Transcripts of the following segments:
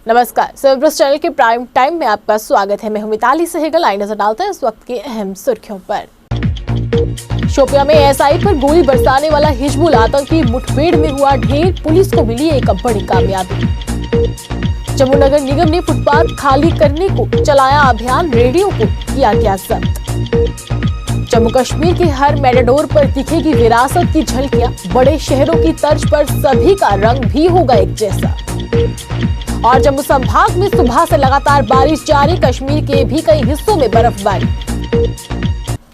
नमस्कार, सर्वप्रस चैनल के prime time में आपका स्वागत है। मैं हूं मिताली सहगल। आई नजर डालते हैं इस वक्त की अहम सुर्खियों पर। शोपियां में एसआई पर गोली बरसाने वाला हिजबुल आतंकी मुठभेड़ में हुआ ढेर, पुलिस को मिली एक बड़ी कामयाबी। जम्मू नगर निगम ने फुटपाथ खाली करने को चलाया अभियान, रेडियो को किया गया जब्त। जम्मू कश्मीर के हर मैटाडोर पर दिखेगी विरासत की झलकियां, बड़े शहरों की तर्ज पर सभी का रंग भी होगा एक जैसा। और जम्मू संभाग में सुबह से लगातार बारिश जारी, कश्मीर के भी कई हिस्सों में बर्फबारी।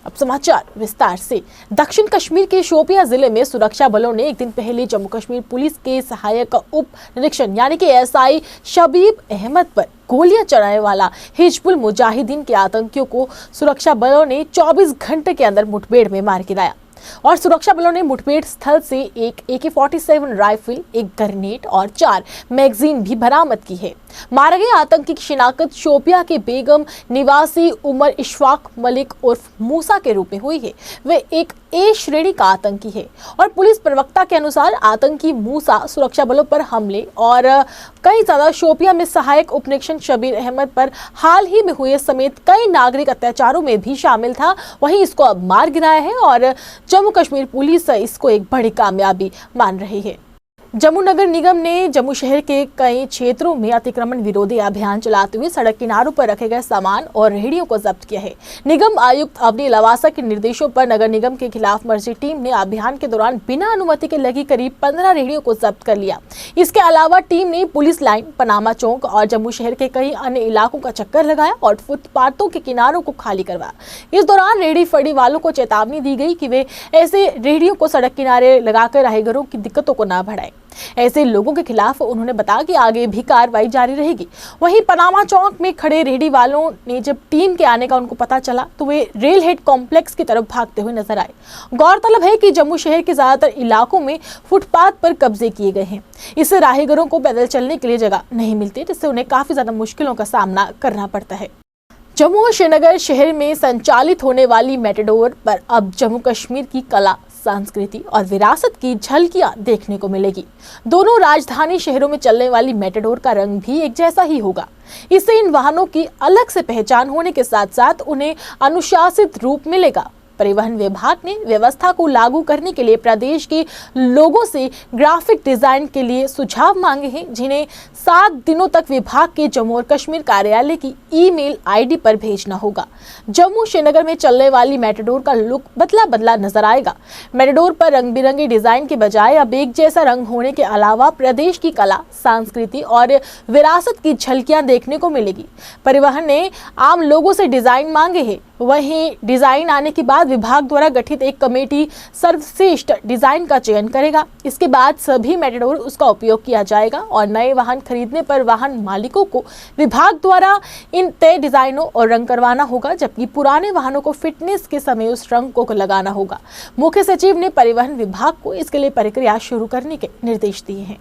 अब समाचार विस्तार से। दक्षिण कश्मीर के शोपियां जिले में सुरक्षा बलों ने एक दिन पहले जम्मू कश्मीर पुलिस के सहायक उप निरीक्षक यानी कि एसआई शबीब अहमद पर गोलियां चलाने वाला हिजबुल मुजाहिदीन के आतंकियों को सुरक्षा बलों ने 24 घंटे के अंदर मुठभेड़ में मार गिराया। और सुरक्षा बलों ने मुठभेड़ स्थल से एक AK-47 राइफल, एक ग्रेनेड और 4 मैगजीन भी बरामद की है। मारे गए आतंकी की शिनाख्त शोपिया के बेगम निवासी उमर इशफाक मलिक उर्फ मूसा के रूप में हुई है। वे एक ए श्रेणी का आतंकी है और पुलिस प्रवक्ता के अनुसार आतंकी मूसा सुरक्षा बलों पर हमले और कई ज्यादा शोपिया में सहायक उप निरीक्षक शबीर अहमद पर हाल ही में हुए समेत कई नागरिक अत्याचारों में भी शामिल था। वहीं इसको अब मार गिराया है और जम्मू कश्मीर पुलिस इसको एक बड़ी कामयाबी मान रही है। जम्मू नगर निगम ने जम्मू शहर के कई क्षेत्रों में अतिक्रमण विरोधी अभियान चलाते हुए सड़क किनारों पर रखे गए सामान और रेहड़ियों को जब्त किया है। निगम आयुक्त अवनी लवासा के निर्देशों पर नगर निगम के खिलाफ मर्जी टीम ने अभियान के दौरान बिना अनुमति के लगी करीब 15 रेहड़ियों को जब्त कर लिया। इसके अलावा टीम ने पुलिस लाइन, पनामा चौक और जम्मू शहर के कई अन्य इलाकों का चक्कर लगाया और फुटपाथों के किनारों को खाली करवाया। इस दौरान रेहड़ी फड़ी वालों को चेतावनी दी गई कि वे ऐसे रेहड़ियों को सड़क किनारे लगाकर राहगीरों की दिक्कतों को न बढ़ाएं। ऐसे लोगों के खिलाफ उन्होंने बताया कि आगे भी कार्रवाई जारी रहेगी। वहीं पनामा चौक में खड़े रेहड़ी वालों ने जब टीम के आने का उनको पता चला तो वे रेल हेड कॉम्प्लेक्स की तरफ भागते हुए नजर आए। गौरतलब है कि जम्मू शहर के ज्यादातर इलाकों में फुटपाथ पर कब्जे किए गए हैं। इससे राहगीरों को पैदल चलने के लिए जगह नहीं मिलती, जिससे उन्हें काफी ज्यादा मुश्किलों का सामना करना पड़ता है। जम्मू और श्रीनगर शहर में संचालित होने वाली मैटाडोर पर अब जम्मू कश्मीर की कला, संस्कृति और विरासत की झलकियां देखने को मिलेगी। दोनों राजधानी शहरों में चलने वाली मैटाडोर का रंग भी एक जैसा ही होगा। इससे इन वाहनों की अलग से पहचान होने के साथ साथ उन्हें अनुशासित रूप मिलेगा। परिवहन विभाग ने व्यवस्था को लागू करने के लिए प्रदेश के लोगों से ग्राफिक डिजाइन के लिए सुझाव मांगे हैं, जिन्हें 7 दिनों तक विभाग के जम्मू और कश्मीर कार्यालय की ईमेल आईडी पर भेजना होगा। जम्मू श्रीनगर में चलने वाली मैटाडोर का लुक बदला नजर आएगा। मैटाडोर पर रंग बिरंगे डिजाइन के बजाय अब एक जैसा रंग होने के अलावा प्रदेश की कला, संस्कृति और विरासत की झलकियां देखने को मिलेगी। परिवहन ने आम लोगों से डिजाइन मांगे हैं। वहीं डिजाइन आने के बाद विभाग द्वारा गठित एक कमेटी सर्वश्रेष्ठ डिजाइन का चयन करेगा। इसके बाद सभी मैटाडोर उसका उपयोग किया जाएगा और नए वाहन खरीदने पर वाहन मालिकों को विभाग द्वारा इन तय डिजाइनों और रंग करवाना होगा, जबकि पुराने वाहनों को फिटनेस के समय उस रंग को लगाना होगा। मुख्य सचिव ने परिवहन विभाग को इसके लिए प्रक्रिया शुरू करने के निर्देश दिए हैं।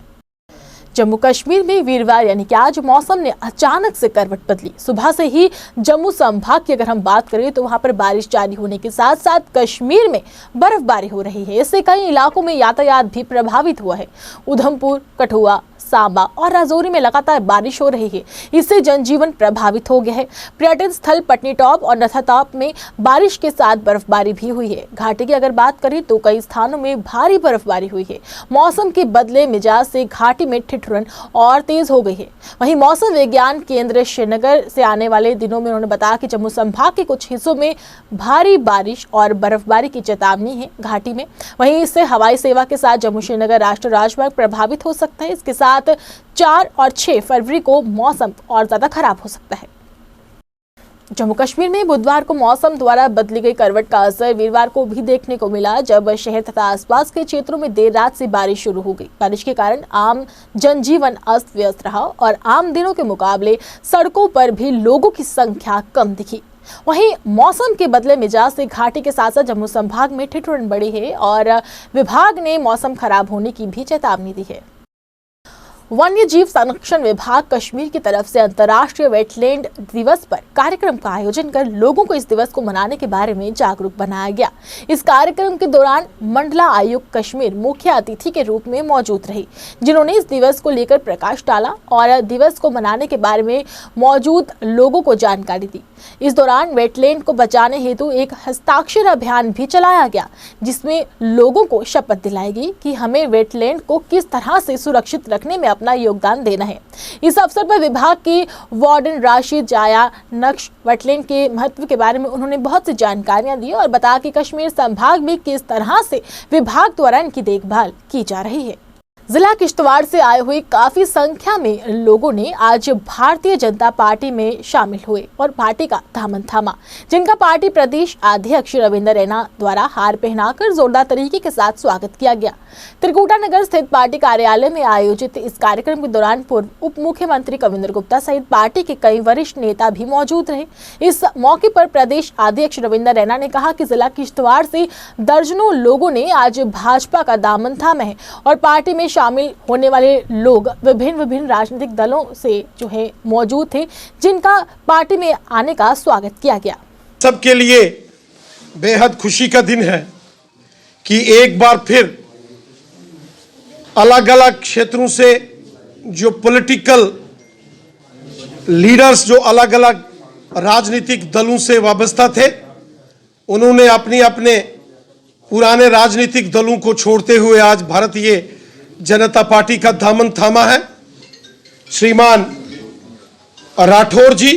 जम्मू कश्मीर में वीरवार यानी कि आज मौसम ने अचानक से करवट बदली। सुबह से ही जम्मू संभाग की अगर हम बात करें तो वहां पर बारिश जारी होने के साथ साथ कश्मीर में बर्फबारी हो रही है। इससे कई इलाकों में यातायात भी प्रभावित हुआ है। उधमपुर, कठुआ, सांबा और राजौरी में लगातार बारिश हो रही है। इससे जनजीवन प्रभावित हो गया है। पर्यटन स्थल पटनीटॉप और नथाटॉप में बारिश के साथ बर्फबारी भी हुई है। घाटी की अगर बात करें तो कई स्थानों में भारी बर्फबारी हुई है। मौसम के बदले मिजाज से घाटी में ठिठुरन और तेज हो गई है। वहीं मौसम विज्ञान केंद्र श्रीनगर से आने वाले दिनों में उन्होंने बताया कि जम्मू संभाग के कुछ हिस्सों में भारी बारिश और बर्फबारी की चेतावनी है घाटी में। वहीं इससे हवाई सेवा के साथ जम्मू श्रीनगर राष्ट्रीय राजमार्ग प्रभावित हो सकता है। इसके साथ 4 और 6 फरवरी को मौसम और ज्यादा खराब हो सकता है। जम्मू कश्मीर में बुधवार को मौसम द्वारा बदली गई करवट का असर वीरवार को भी देखने को मिला, जब शहर तथा आसपास के क्षेत्रों में देर रात से बारिश शुरू हो गई। बारिश के कारण आम जनजीवन अस्त व्यस्त रहा और आम दिनों के मुकाबले सड़कों पर भी लोगों की संख्या कम दिखी। वहीं मौसम के बदले मिजाज से घाटी के साथ साथ जम्मू संभाग में ठिठुरन बढ़ी है और विभाग ने मौसम खराब होने की भी चेतावनी दी है। वन्य जीव संरक्षण विभाग कश्मीर की तरफ से अंतर्राष्ट्रीय वेटलैंड दिवस पर कार्यक्रम का आयोजन कर लोगों को इस दिवस को मनाने के बारे में जागरूक बनाया गया। इस कार्यक्रम के दौरान मंडला आयुक्त कश्मीर मुख्य अतिथि के रूप में मौजूद रही, जिन्होंने इस दिवस को लेकर प्रकाश डाला और दिवस को मनाने के बारे में मौजूद लोगों को जानकारी दी। इस दौरान वेटलैंड को बचाने हेतु एक हस्ताक्षर अभियान भी चलाया गया, जिसमें लोगों को शपथ दिलाई गई कि हमें वेटलैंड को किस तरह से सुरक्षित रखने में अपना योगदान देना है। इस अवसर पर विभाग की वार्डन राशिद जाया नक्श वेटलैंड के महत्व के बारे में उन्होंने बहुत सी जानकारियां दी और बताया कि कश्मीर संभाग में किस तरह से विभाग द्वारा इनकी देखभाल की जा रही है। जिला किश्तवाड़ से आए हुए काफी संख्या में लोगों ने आज भारतीय जनता पार्टी में शामिल हुए और पार्टी का दामन थामा, जिनका पार्टी प्रदेश अध्यक्ष रविंद्र रैना द्वारा हार पहनाकर जोरदार तरीके के साथ स्वागत किया गया। त्रिकुटा नगर स्थित पार्टी कार्यालय में आयोजित इस कार्यक्रम के दौरान पूर्व उप मुख्यमंत्री कविंद्र गुप्ता सहित पार्टी के कई वरिष्ठ नेता भी मौजूद रहे। इस मौके पर प्रदेश अध्यक्ष रविंद्र रैना ने कहा कि जिला किश्तवाड़ से दर्जनों लोगों ने आज भाजपा का दामन थामा है और पार्टी में शामिल होने वाले लोग विभिन्न राजनीतिक दलों से जो है मौजूद थे, जिनका पार्टी में आने का स्वागत किया गया। सबके लिए बेहद खुशी का दिन है कि एक बार फिर अलग अलग क्षेत्रों से जो पॉलिटिकल लीडर्स जो अलग अलग राजनीतिक दलों से वाबस्ता थे, उन्होंने अपने पुराने राजनीतिक दलों को छोड़ते हुए आज भारतीय जनता पार्टी का दामन थामा है। श्रीमान राठौर जी,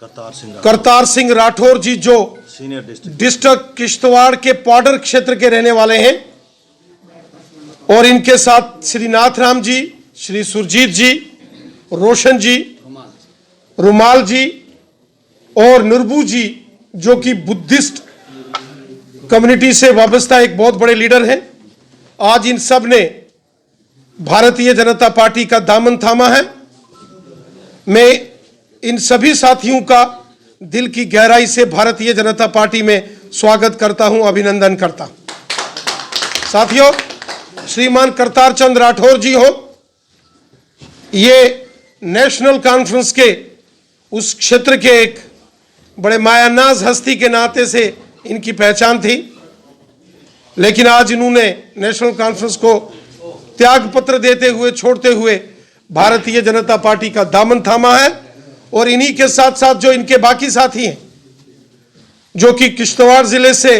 करतार सिंह राठौर जी, जो डिस्ट्रिक्ट किश्तवाड़ के बॉर्डर क्षेत्र के रहने वाले हैं, और इनके साथ श्री नाथराम जी, श्री सुरजीत जी, रोशन जी, रुमाल जी और नुरबू जी, जो कि बुद्धिस्ट कम्युनिटी से वाबस्ता एक बहुत बड़े लीडर हैं। आज इन सब ने भारतीय जनता पार्टी का दामन थामा है। मैं इन सभी साथियों का दिल की गहराई से भारतीय जनता पार्टी में स्वागत करता हूं, अभिनंदन करता हूं। साथियों, श्रीमान करतार चंद राठौर जी हो, ये नेशनल कॉन्फ्रेंस के उस क्षेत्र के एक बड़े मायानाज हस्ती के नाते से इनकी पहचान थी, लेकिन आज इन्होंने नेशनल कॉन्फ्रेंस को त्याग पत्र देते हुए, छोड़ते हुए भारतीय जनता पार्टी का दामन थामा है। और इन्हीं के साथ साथ जो इनके बाकी साथी हैं, जो कि किश्तवाड़ जिले से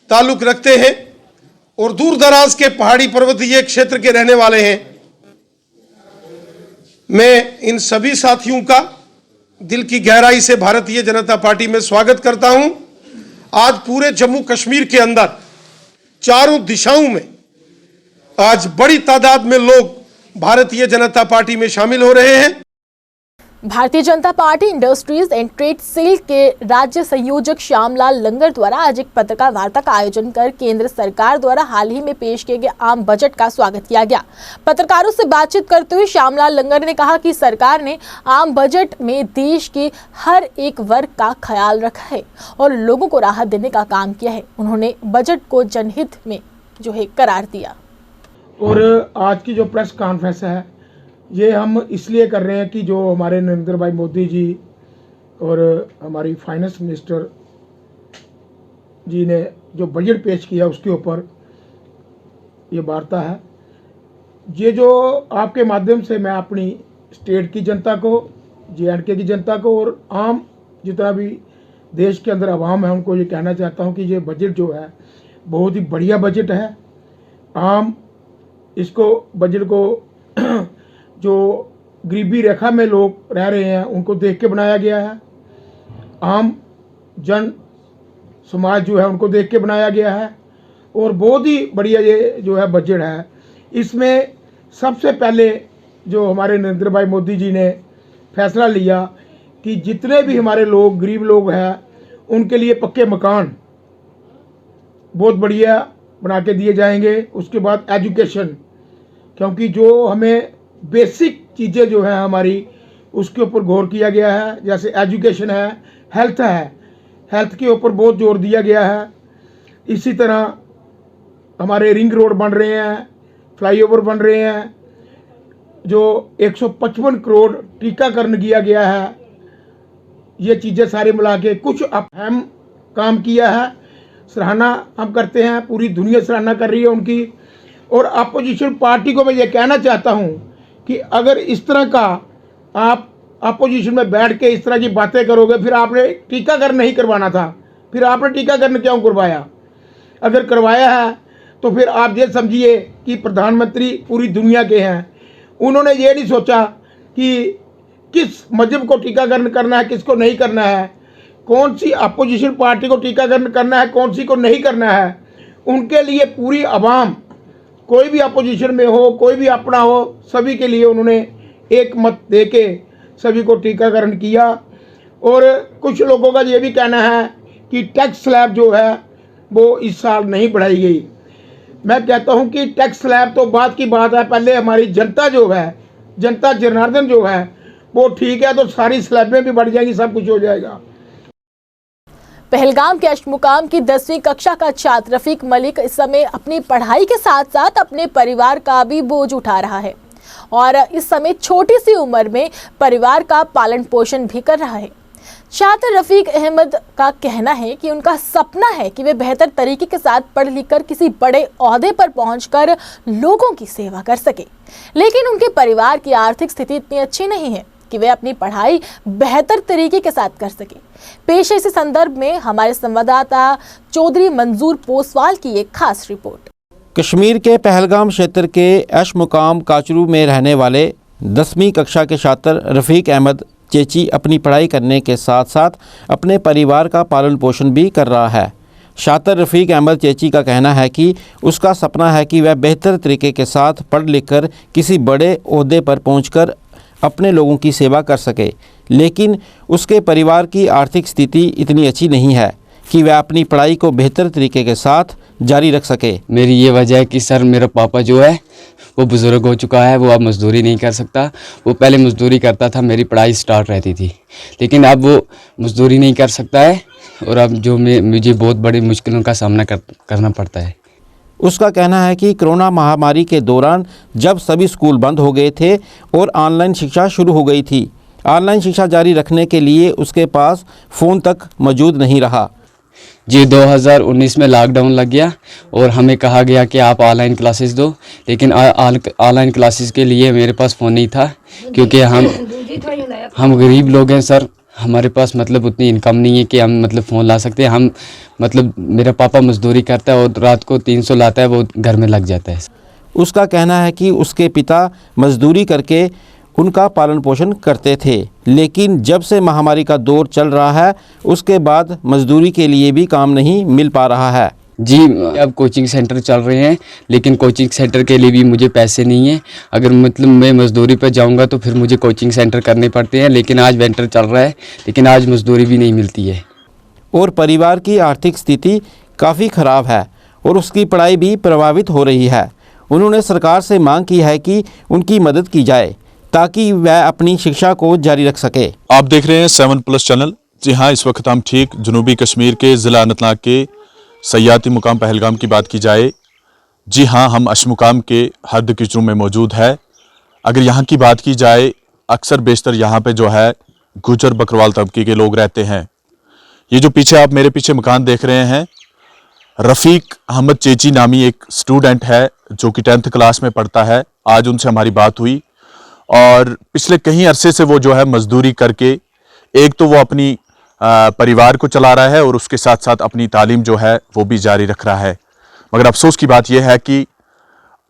ताल्लुक रखते हैं और दूर दराज के पहाड़ी पर्वतीय क्षेत्र के रहने वाले हैं, मैं इन सभी साथियों का दिल की गहराई से भारतीय जनता पार्टी में स्वागत करता हूं। आज पूरे जम्मू कश्मीर के अंदर चारों दिशाओं में आज बड़ी तादाद में लोग भारतीय जनता पार्टी में शामिल हो रहे हैं। Bharatiya Janata Party industries and trade cell के राज्य संयोजक श्यामलाल लंगर द्वारा आज एक पत्रकार वार्ता का आयोजन कर केंद्र सरकार द्वारा हाल ही में पेश किए गए आम बजट का स्वागत किया गया। पत्रकारों से बातचीत करते हुए श्यामलाल लंगर ने कहा कि सरकार ने आम बजट में देश के हर एक वर्ग का ख्याल रखा है और लोगों को राहत देने का काम किया है। उन्होंने बजट को जनहित में जो है करार दिया। और आज की जो प्रेस कॉन्फ्रेंस है, ये हम इसलिए कर रहे हैं कि जो हमारे नरेंद्र भाई मोदी जी और हमारी फाइनेंस मिनिस्टर जी ने जो बजट पेश किया, उसके ऊपर ये वार्ता है। ये जो आपके माध्यम से मैं अपनी स्टेट की जनता को, JNK की जनता को और आम जितना भी देश के अंदर आवाम है, उनको ये कहना चाहता हूँ कि ये बजट जो है बहुत ही बढ़िया बजट है। आम इसको बजट को जो गरीबी रेखा में लोग रह रहे हैं, उनको देख के बनाया गया है। आम जन समाज जो है, उनको देख के बनाया गया है और बहुत ही बढ़िया ये जो है बजट है। इसमें सबसे पहले जो हमारे नरेंद्र भाई मोदी जी ने फैसला लिया कि जितने भी हमारे लोग गरीब लोग हैं, उनके लिए पक्के मकान बहुत बढ़िया बना के दिए जाएंगे। उसके बाद एजुकेशन, क्योंकि जो हमें बेसिक चीज़ें जो है हमारी, उसके ऊपर गौर किया गया है। जैसे एजुकेशन है, हेल्थ है, हेल्थ के ऊपर बहुत जोर दिया गया है। इसी तरह हमारे रिंग रोड बन रहे हैं, फ्लाईओवर बन रहे हैं, जो 155 करोड़ टीकाकरण किया गया है, ये चीज़ें सारी मिला के कुछ अहम काम किया है। सराहना हम करते हैं, पूरी दुनिया सराहना कर रही है उनकी। और अपोजिशन पार्टी को मैं ये कहना चाहता हूँ कि अगर इस तरह का आप अपोजिशन में बैठ के इस तरह की बातें करोगे, फिर आपने टीकाकरण नहीं करवाना था, फिर आपने टीकाकरण क्यों करवाया? अगर करवाया है तो फिर आप ये समझिए कि प्रधानमंत्री पूरी दुनिया के हैं, उन्होंने ये नहीं सोचा कि किस मजहब को टीकाकरण करना है, किसको नहीं करना है, कौन सी अपोजिशन पार्टी को टीकाकरण करना है, कौन सी को नहीं करना है। उनके लिए पूरी आवाम, कोई भी अपोजिशन में हो, कोई भी अपना हो, सभी के लिए उन्होंने एक मत दे के सभी को टीकाकरण किया। और कुछ लोगों का ये भी कहना है कि टैक्स स्लैब जो है वो इस साल नहीं बढ़ाई गई। मैं कहता हूं कि टैक्स स्लैब तो बात की बात है, पहले हमारी जनता जो है, जनता जनार्दन जो है वो ठीक है, तो सारी स्लैबें भी बढ़ जाएंगी, सब कुछ हो जाएगा। पहलगाम के अष्टमुकाम की 10वीं कक्षा का छात्र रफीक मलिक इस समय अपनी पढ़ाई के साथ साथ अपने परिवार का भी बोझ उठा रहा है और इस समय छोटी सी उम्र में परिवार का पालन पोषण भी कर रहा है। छात्र रफीक अहमद का कहना है कि उनका सपना है कि वे बेहतर तरीके के साथ पढ़ लिख कर किसी बड़े ओहदे पर पहुंचकर लोगों की सेवा कर सके, लेकिन उनके परिवार की आर्थिक स्थिति इतनी अच्छी नहीं है कि वे अपनी पढ़ाई बेहतर तरीके के साथ कर सके। पेश है इसी संदर्भ में हमारे संवाददाता चौधरी मंजूर पोसवाल की एक खास रिपोर्ट। कश्मीर के पहलगाम क्षेत्र के अशमुकाम काचरू में रहने वाले 10वीं कक्षा के छात्र रफीक अहमद चेची अपनी पढ़ाई करने के साथ साथ अपने परिवार का पालन पोषण भी कर रहा है। छात्र रफीक अहमद चेची का कहना है कि उसका सपना है कि वह बेहतर तरीके के साथ पढ़ लिख कर किसी बड़े ओहदे पर पहुंचकर अपने लोगों की सेवा कर सके, लेकिन उसके परिवार की आर्थिक स्थिति इतनी अच्छी नहीं है कि वह अपनी पढ़ाई को बेहतर तरीके के साथ जारी रख सके। मेरी ये वजह है कि सर मेरा पापा जो है वो बुज़ुर्ग हो चुका है, वो अब मज़दूरी नहीं कर सकता। वो पहले मज़दूरी करता था, मेरी पढ़ाई स्टार्ट रहती थी, लेकिन अब वो मज़दूरी नहीं कर सकता है और अब जो मुझे बहुत बड़ी मुश्किलों का सामना करना पड़ता है। उसका कहना है कि कोरोना महामारी के दौरान जब सभी स्कूल बंद हो गए थे और ऑनलाइन शिक्षा शुरू हो गई थी, ऑनलाइन शिक्षा जारी रखने के लिए उसके पास फ़ोन तक मौजूद नहीं रहा। जी 2019 में लॉकडाउन लग गया और हमें कहा गया कि आप ऑनलाइन क्लासेस दो, लेकिन ऑनलाइन क्लासेस के लिए मेरे पास फ़ोन नहीं था, क्योंकि हम गरीब लोग हैं सर। हमारे पास मतलब उतनी इनकम नहीं है कि हम मतलब फ़ोन ला सकते हैं। हम मतलब मेरा पापा मज़दूरी करता है और रात को 300 लाता है, वो घर में लग जाता है। उसका कहना है कि उसके पिता मज़दूरी करके उनका पालन पोषण करते थे, लेकिन जब से महामारी का दौर चल रहा है उसके बाद मज़दूरी के लिए भी काम नहीं मिल पा रहा है। जी अब कोचिंग सेंटर चल रहे हैं, लेकिन कोचिंग सेंटर के लिए भी मुझे पैसे नहीं है। अगर मतलब मैं मज़दूरी पर जाऊंगा तो फिर मुझे कोचिंग सेंटर करने पड़ते हैं, लेकिन आज विंटर चल रहा है, लेकिन आज मज़दूरी भी नहीं मिलती है। और परिवार की आर्थिक स्थिति काफ़ी ख़राब है और उसकी पढ़ाई भी प्रभावित हो रही है। उन्होंने सरकार से मांग की है कि उनकी मदद की जाए ताकि वह अपनी शिक्षा को जारी रख सके। आप देख रहे हैं 7+ चैनल। जी हाँ, इस वक्त हम ठीक जनूबी कश्मीर के ज़िला अनंतनाग के सयाती मुकाम पहलगाम की बात की जाए, जी हाँ, हम अशमुकाम के हर्द किचरू में मौजूद है। अगर यहाँ की बात की जाए, अक्सर बेशतर यहाँ पे जो है गुजर बकरवाल तबके के लोग रहते हैं। ये जो पीछे आप मेरे पीछे मकान देख रहे हैं, रफ़ीक अहमद चेची नामी एक स्टूडेंट है जो कि 10th क्लास में पढ़ता है। आज उनसे हमारी बात हुई और पिछले कई अरसे से वो जो है मजदूरी करके एक तो वो अपनी परिवार को चला रहा है और उसके साथ साथ अपनी तालीम जो है वो भी जारी रख रहा है। मगर अफसोस की बात यह है कि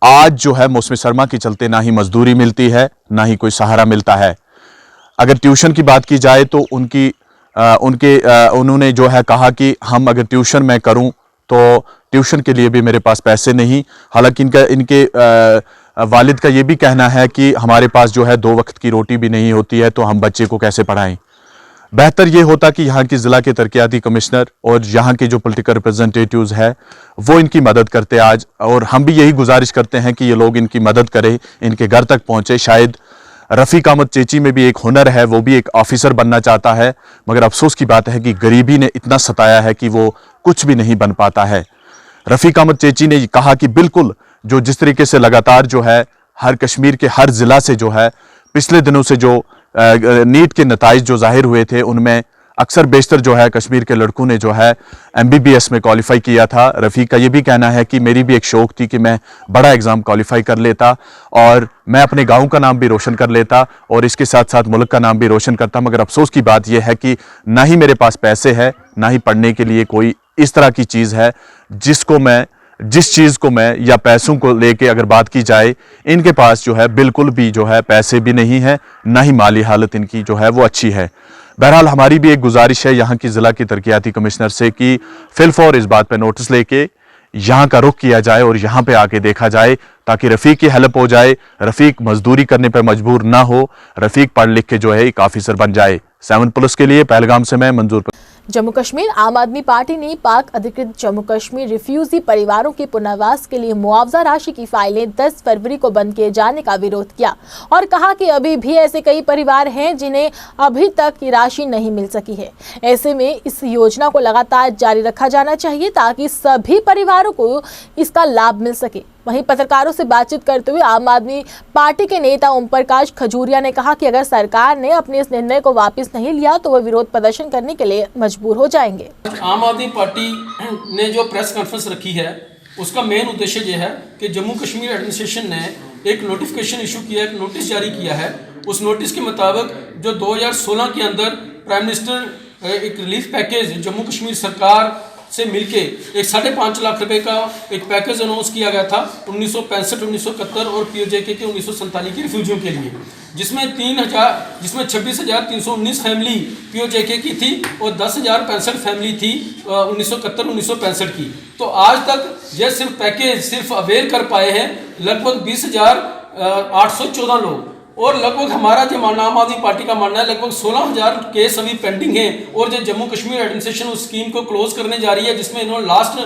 आज जो है मौसम सरमा के चलते ना ही मजदूरी मिलती है, ना ही कोई सहारा मिलता है। अगर ट्यूशन की बात की जाए तो उन्होंने जो है कहा कि हम अगर ट्यूशन मैं करूं तो ट्यूशन के लिए भी मेरे पास पैसे नहीं। हालांकि इनके वालिद का ये भी कहना है कि हमारे पास जो है 2 वक्त की रोटी भी नहीं होती है, तो हम बच्चे को कैसे पढ़ाएं। बेहतर ये होता कि यहाँ की ज़िला के तरक्याती कमिश्नर और यहाँ के जो पॉलिटिकल रिप्रेजेंटेटिव्स है वो इनकी मदद करते आज, और हम भी यही गुजारिश करते हैं कि ये लोग इनकी मदद करें, इनके घर तक पहुँचे। शायद रफ़ीक अहमद चेची में भी एक हुनर है, वो भी एक ऑफिसर बनना चाहता है, मगर अफसोस की बात है कि गरीबी ने इतना सताया है कि वो कुछ भी नहीं बन पाता है। रफ़ीक अहमद चेची ने कहा कि बिल्कुल जो जिस तरीके से लगातार जो है हर कश्मीर के हर ज़िला से जो है पिछले दिनों से जो नीट के नताइज जो जाहिर हुए थे उनमें अक्सर बेशतर जो है कश्मीर के लड़कों ने जो है MBBS में क्वालिफाई किया था। रफ़ीक का ये भी कहना है कि मेरी भी एक शौक़ थी कि मैं बड़ा एग्ज़ाम क्वालिफाई कर लेता और मैं अपने गांव का नाम भी रोशन कर लेता और इसके साथ साथ मुल्क का नाम भी रोशन करता, मगर अफसोस की बात यह है कि ना ही मेरे पास पैसे है, ना ही पढ़ने के लिए कोई इस तरह की चीज़ है जिस चीज़ को मैं या पैसों को लेके अगर बात की जाए, इनके पास जो है बिल्कुल भी जो है पैसे भी नहीं है, ना ही माली हालत इनकी जो है वो अच्छी है। बहरहाल हमारी भी एक गुजारिश है यहाँ की ज़िला की तरक्याती कमिश्नर से कि फिलफौर इस बात पर नोटिस लेके यहाँ का रुख किया जाए और यहाँ पे आके देखा जाए ताकि रफ़ीक की हेल्प हो जाए, रफ़ीक मजदूरी करने पर मजबूर ना हो, रफ़ीक पढ़ लिख के जो है एक ऑफिसर बन जाए। 7+ के लिए पहलगाम से मैं मंजूर। जम्मू कश्मीर आम आदमी पार्टी ने पाक अधिकृत जम्मू कश्मीर रिफ्यूजी परिवारों के पुनर्वास के लिए मुआवजा राशि की फाइलें 10 फरवरी को बंद किए जाने का विरोध किया और कहा कि अभी भी ऐसे कई परिवार हैं जिन्हें अभी तक की राशि नहीं मिल सकी है। ऐसे में इस योजना को लगातार जारी रखा जाना चाहिए ताकि सभी परिवारों को इसका लाभ मिल सके। वहीं पत्रकारों से बातचीत करते हुए आम आदमी पार्टी के नेता ओम प्रकाश खजूरिया ने कहा कि अगर सरकार ने अपने इस निर्णय को वापस नहीं लिया तो वह विरोध प्रदर्शन करने के लिए मजबूर हो जाएंगे। आम आदमी पार्टी ने जो प्रेस कॉन्फ्रेंस रखी है उसका मेन उद्देश्य ये है कि जम्मू कश्मीर एडमिनिस्ट्रेशन ने एक नोटिफिकेशन इशू किया, एक नोटिस जारी किया है। उस नोटिस के मुताबिक जो 2016 के अंदर प्राइम मिनिस्टर एक रिलीफ पैकेज जम्मू कश्मीर सरकार से मिलके एक 5.5 लाख रुपए का एक पैकेज अनाउंस किया गया था 1965, 1971 और POJK के 1947 के रिफ्यूजियों के लिए, जिसमें 26,319 फैमिली POJK की थी और 10,065 फैमिली थी 1971-1965 की। तो आज तक यह सिर्फ पैकेज सिर्फ अवेयर कर पाए हैं लगभग 20,814 लोग और लगभग हमारा जो आम आदमी पार्टी का मानना है लगभग 16,000 केस अभी पेंडिंग हैं और जो जम्मू कश्मीर एडमिनिस्ट्रेशन उस स्कीम को क्लोज करने जा रही है, जिसमें इन्होंने लास्ट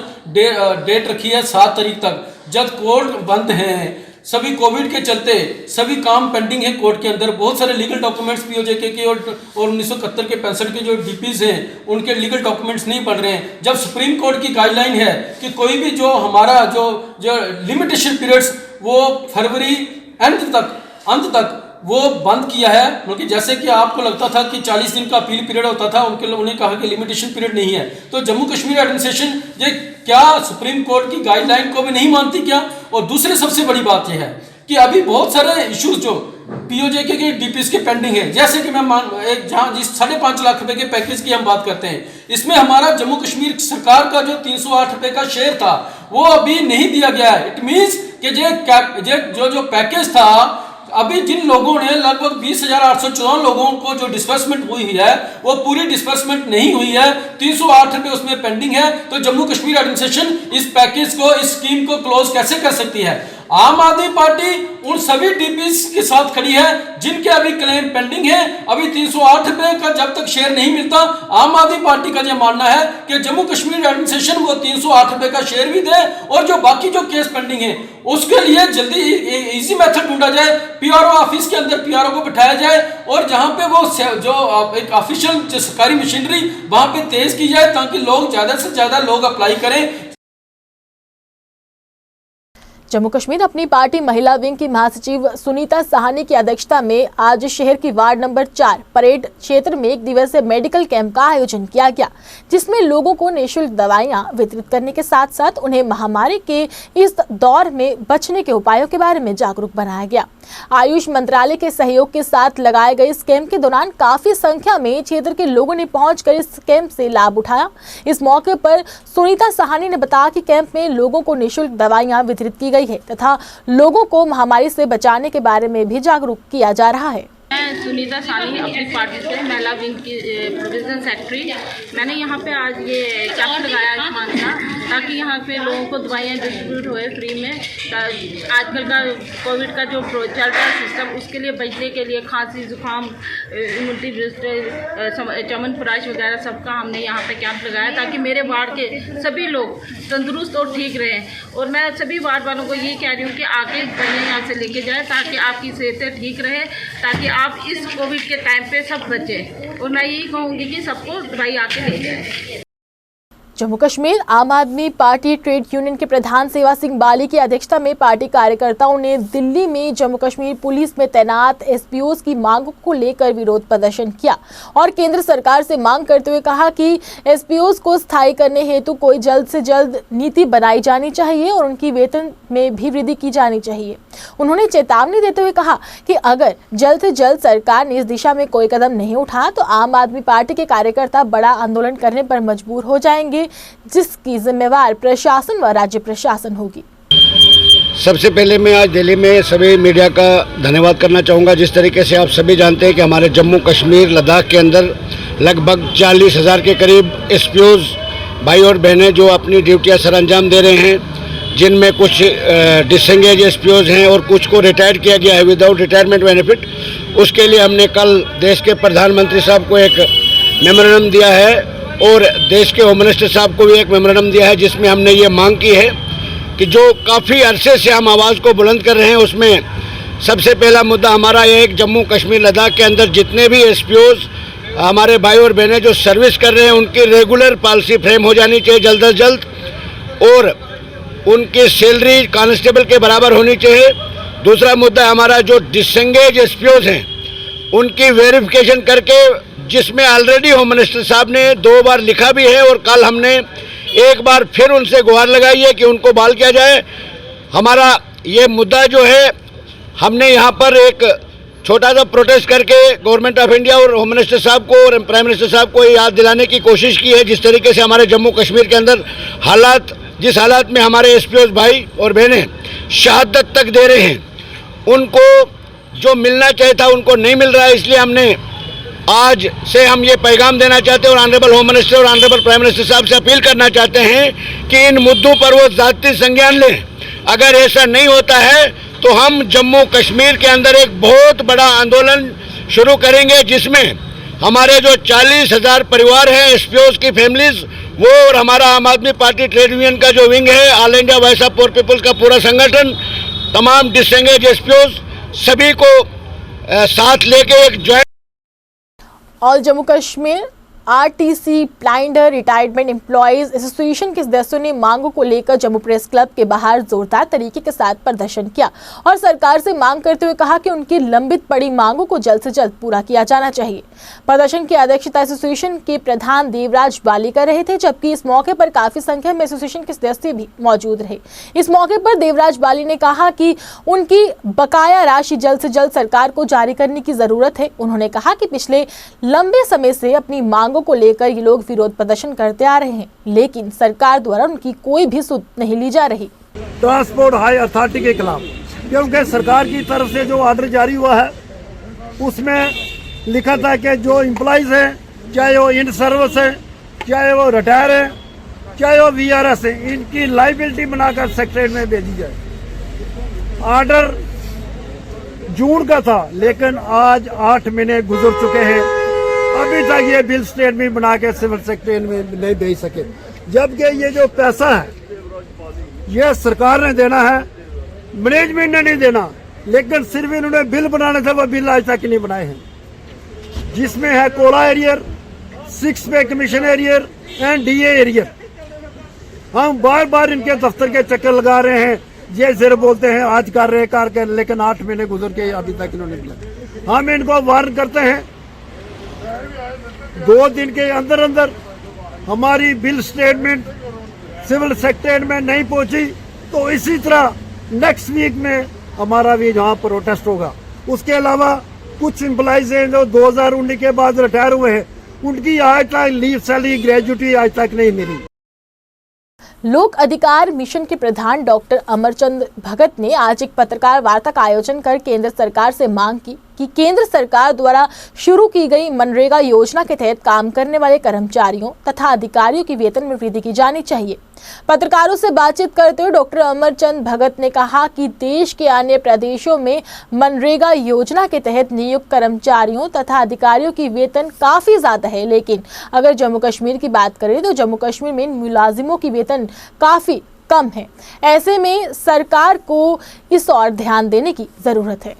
डेट रखी है 7 तारीख तक, जब कोर्ट बंद हैं। सभी कोविड के चलते सभी काम पेंडिंग है कोर्ट के अंदर। बहुत सारे लीगल डॉक्यूमेंट्स POJK के और 1971 के 65 के जो DPs हैं उनके लीगल डॉक्यूमेंट्स नहीं पढ़ रहे हैं। जब सुप्रीम कोर्ट की गाइडलाइन है कि कोई भी जो हमारा जो लिमिटेशन पीरियड्स वो फरवरी अंत तक वो बंद किया है, क्योंकि जैसे कि आपको लगता था कि 40 दिन का अपील पीरियड होता था, उन्होंने कहा कि लिमिटेशन पीरियड नहीं है। तो जम्मू कश्मीर एडमिनिस्ट्रेशन ये क्या सुप्रीम कोर्ट की गाइडलाइन को भी नहीं मानती क्या? और दूसरी सबसे बड़ी बात यह है कि अभी बहुत सारे इश्यूज जो POJK के DPs के पेंडिंग है, जैसे कि मैं जहाँ जिस 5.5 लाख रुपए के पैकेज की हम बात करते हैं, इसमें हमारा जम्मू कश्मीर सरकार का जो 308 रुपए का शेयर था वो अभी नहीं दिया गया है। इट मीन्स कि जो पैकेज था अभी जिन लोगों ने लगभग 20,814 लोगों को जो डिस्बर्समेंट हुई है वो पूरी डिस्बर्समेंट नहीं हुई है, 308 रुपए उसमें पेंडिंग है। तो जम्मू कश्मीर एडमिनिस्ट्रेशन इस पैकेज को, इस स्कीम को क्लोज कैसे कर सकती है? आम आदमी पार्टी उन सभी DPs के साथ खड़ी है जिनके अभी क्लेम पेंडिंग है। अभी 308 रुपए का जब तक शेयर नहीं मिलता, आम आदमी पार्टी का यह मानना है कि जम्मू कश्मीर एडमिनिस्ट्रेशन वो 308 रुपए का शेयर भी दे और जो बाकी जो केस पेंडिंग है उसके लिए जल्दी इजी मेथड ढूंढा जाए। PRO ऑफिस के अंदर PRO को बिठाया जाए और जहां पे वो जो एक ऑफिशियल जो सरकारी मशीनरी वहां पे तेज की जाए ताकि लोग ज्यादा से ज्यादा लोग अप्लाई करें। जम्मू कश्मीर अपनी पार्टी महिला विंग की महासचिव सुनीता साहनी की अध्यक्षता में आज शहर की वार्ड नंबर 4 परेड क्षेत्र में 1 दिवसीय मेडिकल कैंप का आयोजन किया गया, जिसमें लोगों को निःशुल्क दवाइयां वितरित करने के साथ साथ उन्हें महामारी के इस दौर में बचने के उपायों के बारे में जागरूक बनाया गया। आयुष मंत्रालय के सहयोग के साथ लगाए गए इस कैंप के दौरान काफी संख्या में क्षेत्र के लोगों ने पहुंचकर इस कैंप से लाभ उठाया। इस मौके पर सुनीता साहनी ने बताया कि कैंप में लोगों को निःशुल्क दवाइयां वितरित की गई है तथा लोगों को महामारी से बचाने के बारे में भी जागरूक किया जा रहा है। मैं सुनीता साहनी अपनी पार्टी से महिला विंग की प्रोविजन सेक्रेटरी। मैंने यहाँ पे आज ये कैंप लगाया आयुष्मान का, ताकि यहाँ पे लोगों को दवाइयाँ डिस्ट्रीब्यूट होए फ्री में। आजकल का कोविड का जो चल रहा है सिस्टम, उसके लिए बचने के लिए खांसी जुकाम इम्यूनिटी बूस्टर च्यवनप्राश वगैरह सबका हमने यहाँ पे कैंप लगाया ताकि मेरे वार्ड के सभी लोग तंदुरुस्त और ठीक रहें। और मैं सभी वार्ड वालों को ये कह रही हूँ कि आके दवाइयाँ यहाँ से लेके जाएँ ताकि आपकी सेहतें ठीक रहे, ताकि आप इस कोविड के टाइम पे सब बचें। और मैं यही कहूँगी कि सबको दवाई आके ले जाएं। जम्मू कश्मीर आम आदमी पार्टी ट्रेड यूनियन के प्रधान सेवा सिंह बाली की अध्यक्षता में पार्टी कार्यकर्ताओं ने दिल्ली में जम्मू कश्मीर पुलिस में तैनात एसपीओज की मांगों को लेकर विरोध प्रदर्शन किया और केंद्र सरकार से मांग करते हुए कहा कि एसपीओज को स्थायी करने हेतु कोई जल्द से जल्द नीति बनाई जानी चाहिए और उनकी वेतन में भी वृद्धि की जानी चाहिए। उन्होंने चेतावनी देते हुए कहा कि अगर जल्द से जल्द सरकार ने इस दिशा में कोई कदम नहीं उठाया तो आम आदमी पार्टी के कार्यकर्ता बड़ा आंदोलन करने पर मजबूर हो जाएंगे, जिसकी जिम्मेवार प्रशासन व राज्य प्रशासन होगी। सबसे पहले मैं आज दिल्ली में सभी मीडिया का धन्यवाद करना चाहूँगा। जिस तरीके से आप सभी जानते हैं कि हमारे जम्मू कश्मीर लद्दाख के अंदर लगभग 40,000 के करीब एसपीओज भाई और बहनें जो अपनी ड्यूटियाँ सर अंजाम दे रहे हैं, जिनमें कुछ डिसएंगेज एसपीओज हैं और कुछ को रिटायर किया गया है विदाउट रिटायरमेंट बेनिफिट। उसके लिए हमने कल देश के प्रधानमंत्री साहब को एक मेमोरेंडम दिया है और देश के होम मिनिस्टर साहब को भी एक मेमोरेंडम दिया है, जिसमें हमने ये मांग की है कि जो काफ़ी अरसे से हम आवाज़ को बुलंद कर रहे हैं, उसमें सबसे पहला मुद्दा हमारा ये है कि जम्मू कश्मीर लद्दाख के अंदर जितने भी एसपीओज हमारे भाई और बहनें जो सर्विस कर रहे हैं, उनकी रेगुलर पॉलिसी फ्रेम हो जानी चाहिए जल्द से जल्द और उनकी सैलरी कांस्टेबल के बराबर होनी चाहिए। दूसरा मुद्दा हमारा जो डिसएंगेज एसपीओज हैं उनकी वेरिफिकेशन करके, जिसमें ऑलरेडी होम मिनिस्टर साहब ने 2 बार लिखा भी है और कल हमने एक बार फिर उनसे गुहार लगाई है कि उनको बहाल किया जाए। हमारा ये मुद्दा जो है, हमने यहाँ पर एक छोटा सा प्रोटेस्ट करके गवर्नमेंट ऑफ इंडिया और होम मिनिस्टर साहब को और प्राइम मिनिस्टर साहब को याद दिलाने की कोशिश की है, जिस तरीके से हमारे जम्मू कश्मीर के अंदर जिस हालात में हमारे एसपीओज भाई और बहनें शहादत तक दे रहे हैं, उनको जो मिलना चाहिए था उनको नहीं मिल रहा है। इसलिए हमने आज से हम ये पैगाम देना चाहते हैं और ऑनरेबल होम मिनिस्टर और ऑनरेबल प्राइम मिनिस्टर साहब से अपील करना चाहते हैं कि इन मुद्दों पर वो ज़ाती संज्ञान लें। अगर ऐसा नहीं होता है तो हम जम्मू कश्मीर के अंदर एक बहुत बड़ा आंदोलन शुरू करेंगे, जिसमें हमारे जो 40,000 परिवार हैं एसपीओज की फैमिलीज, वो और हमारा आम आदमी पार्टी ट्रेड यूनियन का जो विंग है, All India Voice of Poor Peoples का पूरा संगठन, तमाम डिसएंगेज एसपीओज सभी को साथ लेके एक joint all Jammu Kashmir RTC blinder retirement employees association के सदस्यों ने मांगों को लेकर जम्मू प्रेस क्लब के बाहर जोरदार तरीके के साथ प्रदर्शन किया और सरकार से मांग करते हुए कहा कि उनकी लंबित पड़ी मांगों को जल्द से जल्द पूरा किया जाना चाहिए। प्रदर्शन की अध्यक्षता एसोसिएशन के प्रधान देवराज बाली कर रहे थे, जबकि इस मौके पर काफी संख्या में एसोसिएशन के सदस्य भी मौजूद रहे। इस मौके पर देवराज बाली ने कहा कि उनकी बकाया राशि जल्द से जल्द सरकार को जारी करने की जरूरत है। उन्होंने कहा कि पिछले लंबे समय से अपनी मांगों को लेकर ये लोग विरोध प्रदर्शन करते आ रहे हैं, लेकिन सरकार द्वारा उनकी कोई भी सुध नहीं ली जा रही। ट्रांसपोर्ट हाई अथॉरिटी के खिलाफ, क्योंकि सरकार की तरफ से जो ऑर्डर जारी हुआ है उसमें लिखा था कि जो एम्प्लॉइज हैं, चाहे वो इन सर्विस है, चाहे वो रिटायर है, चाहे वो वीआरएस है, इनकी लाइबिलिटी बनाकर सेक्रेटरीट में भेजी जाए। ऑर्डर जून का था, लेकिन आज 8 महीने गुजर चुके हैं, अभी तक ये बिल स्टेटमेंट बना के सिविल सेक्रेटरी में नहीं भेज सके। जबकि ये जो पैसा है ये सरकार ने देना है, मैनेजमेंट ने नहीं देना, लेकिन सिर्फ इन्होंने बिल बनाने थे, वो बिल आज तक नहीं बनाए हैं, जिसमें है कोला एरियर, 6 पे commission arrear and DA arrear. हम बार बार इनके दफ्तर के चक्कर लगा रहे हैं, ये सिर्फ बोलते हैं आज कर रहे हैं, लेकिन 8 महीने गुजर के अभी तक इन्होंने दिया। हम इनको वार्न करते हैं 2 दिन के अंदर अंदर हमारी बिल स्टेटमेंट सिविल सेक्रेटरीट में नहीं पहुंची तो इसी तरह नेक्स्ट वीक में हमारा भी यहाँ प्रोटेस्ट होगा। उसके अलावा कुछ एम्प्लॉइज हैं जो 2019 के बाद रिटायर हुए हैं, उनकी आज तक लीव सैलरी ग्रेजुटी आज तक नहीं मिली। लोक अधिकार मिशन के प्रधान डॉक्टर अमरचंद भगत ने आज एक पत्रकार वार्ता का आयोजन कर केंद्र सरकार से मांग की कि केंद्र सरकार द्वारा शुरू की गई मनरेगा योजना के तहत काम करने वाले कर्मचारियों तथा अधिकारियों की वेतन में वृद्धि की जानी चाहिए। पत्रकारों से बातचीत करते हुए डॉक्टर अमरचंद भगत ने कहा कि देश के अन्य प्रदेशों में मनरेगा योजना के तहत नियुक्त कर्मचारियों तथा अधिकारियों की वेतन काफी ज्यादा है, लेकिन अगर जम्मू कश्मीर की बात करें तो जम्मू कश्मीर में मुलाजिमों की वेतन काफी कम है। ऐसे में सरकार को इस ओर ध्यान देने की जरूरत है।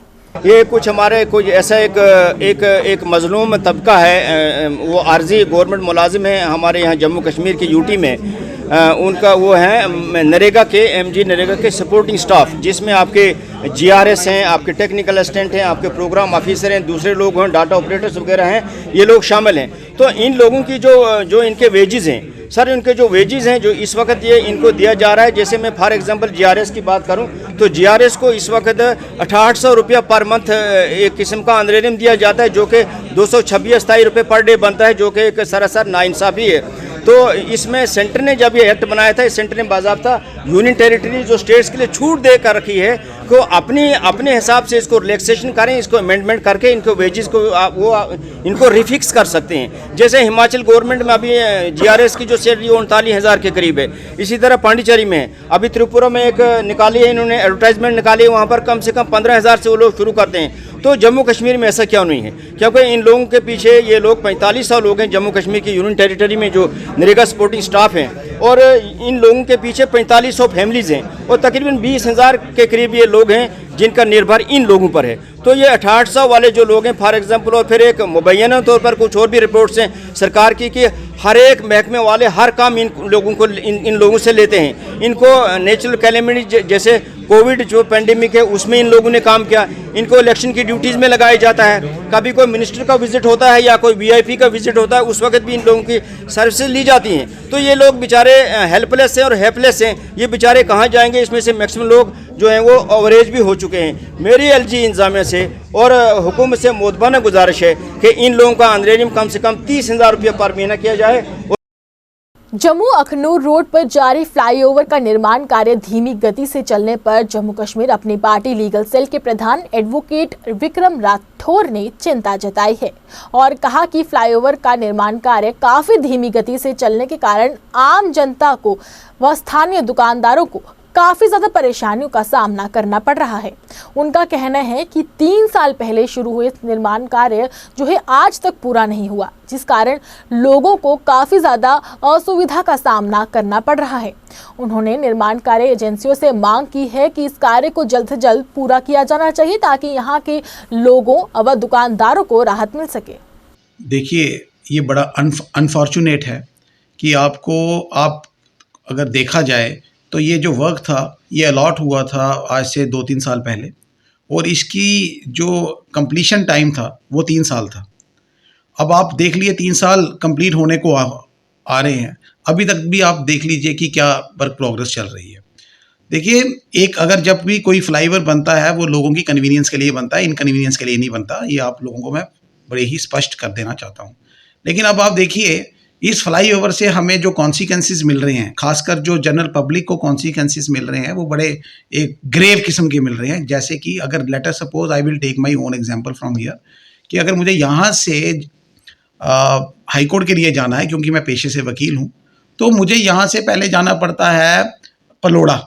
ये कुछ हमारे कुछ ऐसा एक मजलूम तबका है, वो आर्जी गवर्नमेंट मुलाजिम है हमारे यहाँ जम्मू कश्मीर के यूटी में। उनका वो है नरेगा के एमजी नरेगा के सपोर्टिंग स्टाफ, जिसमें आपके जीआरएस हैं, आपके टेक्निकल असिस्टेंट हैं, आपके प्रोग्राम ऑफिसर हैं, दूसरे लोग हैं, डाटा ऑपरेटर्स वगैरह हैं, ये लोग शामिल हैं। तो इन लोगों की जो इनके वेजेस हैं सर, इनके जो वेजेस हैं जो इस वक्त ये इनको दिया जा रहा है, जैसे मैं फॉर एग्जांपल जीआरएस की बात करूं तो जीआरएस को इस वक्त 6800 रुपया पर मंथ एक किस्म का ऑनरेरियम दिया जाता है, जो कि 226-27 रुपये पर डे बनता है, जो कि एक सरासर नाइंसाफ़ी है। तो इसमें सेंटर ने जब ये एक्ट बनाया था, इस सेंटर ने बाज़ाब्ता यूनियन टेरिटरी जो स्टेट्स के लिए छूट दे कर रखी है को अपने हिसाब से इसको रिलैक्सेशन करें, इसको अमेंडमेंट करके इनको वेजेस को इनको रिफिक्स कर सकते हैं। जैसे हिमाचल गवर्नमेंट में अभी जीआरएस की जो सैलरी 39,000 के करीब है, इसी तरह पांडिचेरी में अभी त्रिपुरा में एक निकाली है, इन्होंने एडवर्टाइजमेंट निकाली है, वहाँ पर कम से कम 15,000 से वो लोग शुरू करते हैं। तो जम्मू कश्मीर में ऐसा क्यों नहीं है? क्योंकि इन लोगों के पीछे ये लोग 4500 लोग हैं जम्मू कश्मीर की यूनियन टेरिटरी में जो नरेगा सपोर्टिंग स्टाफ हैं, और इन लोगों के पीछे 4500 फैमिलीज़ हैं, और तकरीबन 20,000 के करीब ये लोग हैं जिनका निर्भर इन लोगों पर है। तो ये 6800 वाले जो लोग हैं फॉर एग्जांपल, और फिर एक मुबैना तौर पर कुछ और भी रिपोर्ट्स हैं सरकार की कि हर एक महकमे वाले हर काम इन लोगों से लेते हैं। इनको नेचुरल कैलेमिटी जैसे कोविड जो पेंडेमिक है उसमें इन लोगों ने काम किया, इनको इलेक्शन की ड्यूटीज़ में लगाया जाता है, कभी कोई मिनिस्टर का विजिट होता है या कोई वीआईपी का विजिट होता है, उस वक्त भी इन लोगों की सर्विसेज ली जाती हैं। तो ये लोग बेचारे हेल्पलेस हैं और हेल्पलेस हैं, ये बेचारे कहाँ जाएंगे? इसमें से मैक्सिमम लोग जो हैं वो ओवरेज भी हो चुके हैं। मेरी एलजी इंतजामिया से और हुकूमत से मोदबाना गुजारिश है कि इन लोगों का ऑनरेरियम कम से कम 30,000 रुपये पर महीना किया जाए। जम्मू अखनूर रोड पर जारी फ्लाईओवर का निर्माण कार्य धीमी गति से चलने पर जम्मू कश्मीर अपनी पार्टी लीगल सेल के प्रधान एडवोकेट विक्रम राठौर ने चिंता जताई है और कहा कि फ्लाईओवर का निर्माण कार्य काफी धीमी गति से चलने के कारण आम जनता को व स्थानीय दुकानदारों को काफी ज्यादा परेशानियों का सामना करना पड़ रहा है। उनका कहना है कि 3 साल पहले शुरू हुए निर्माण कार्य जो है आज तक पूरा नहीं हुआ, जिस कारण लोगों को काफी ज्यादा असुविधा का सामना करना पड़ रहा है। उन्होंने निर्माण कार्य एजेंसियों से मांग की है कि इस कार्य को जल्द से जल्द पूरा किया जाना चाहिए ताकि यहाँ के लोगों व दुकानदारों को राहत मिल सके। देखिए, ये बड़ा अनफॉर्चुनेट है कि आप अगर देखा जाए तो ये जो वर्क था ये अलॉट हुआ था आज से 2-3 साल पहले, और इसकी जो कंप्लीशन टाइम था वो 3 साल था। अब आप देख लिए 3 साल कंप्लीट होने को आ रहे हैं, अभी तक भी आप देख लीजिए कि क्या वर्क प्रोग्रेस चल रही है। देखिए, एक अगर जब भी कोई फ्लाईओवर बनता है वो लोगों की कन्वीनियंस के लिए बनता है, इनकन्वीनियंस के लिए नहीं बनता। ये आप लोगों को मैं बड़े ही स्पष्ट कर देना चाहता हूँ। लेकिन अब आप देखिए, इस फ्लाईओवर से हमें जो कॉन्सिक्वेंसेस मिल रहे हैं, खासकर जो जनरल पब्लिक को कॉन्सिक्वेंसेस मिल रहे हैं, वो बड़े एक ग्रेव किस्म के मिल रहे हैं। जैसे कि अगर let us suppose I will take my own example from here, कि अगर मुझे यहाँ से हाई कोर्ट के लिए जाना है, क्योंकि मैं पेशे से वकील हूँ, तो मुझे यहाँ से पहले जाना पड़ता है पलोड़ा।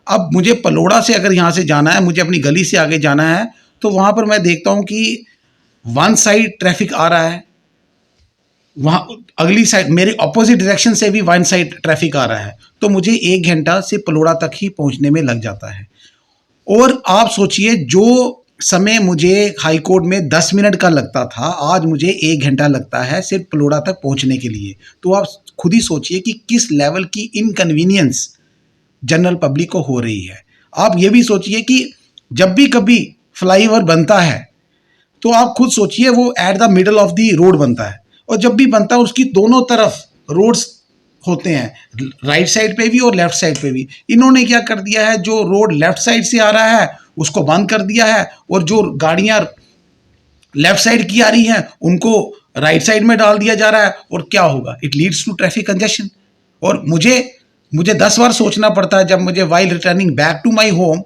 अब मुझे पलोड़ा से अगर यहाँ से जाना है, मुझे अपनी गली से आगे जाना है, तो वहाँ पर मैं देखता हूँ कि वन साइड ट्रैफिक आ रहा है, वहाँ अगली साइड मेरे ऑपोजिट डायरेक्शन से भी वन साइड ट्रैफिक आ रहा है, तो मुझे 1 घंटा से पलोड़ा तक ही पहुँचने में लग जाता है। और आप सोचिए, जो समय मुझे हाई कोर्ट में 10 मिनट का लगता था, आज मुझे 1 घंटा लगता है सिर्फ पलोड़ा तक पहुँचने के लिए। तो आप खुद ही सोचिए कि किस लेवल की इनकन्वीनियंस जनरल पब्लिक को हो रही है। आप ये भी सोचिए कि जब भी कभी फ्लाईओवर बनता है तो आप खुद सोचिए वो at the middle of the road बनता है, और जब भी बनता है उसकी दोनों तरफ रोड्स होते हैं, राइट साइड पे भी और लेफ्ट साइड पे भी। इन्होंने क्या कर दिया है, जो रोड लेफ्ट साइड से आ रहा है उसको बंद कर दिया है, और जो गाड़ियां लेफ्ट साइड की आ रही हैं उनको राइट साइड में डाल दिया जा रहा है। और क्या होगा, it leads to traffic congestion. और मुझे 10 बार सोचना पड़ता है जब मुझे while returning back to my home.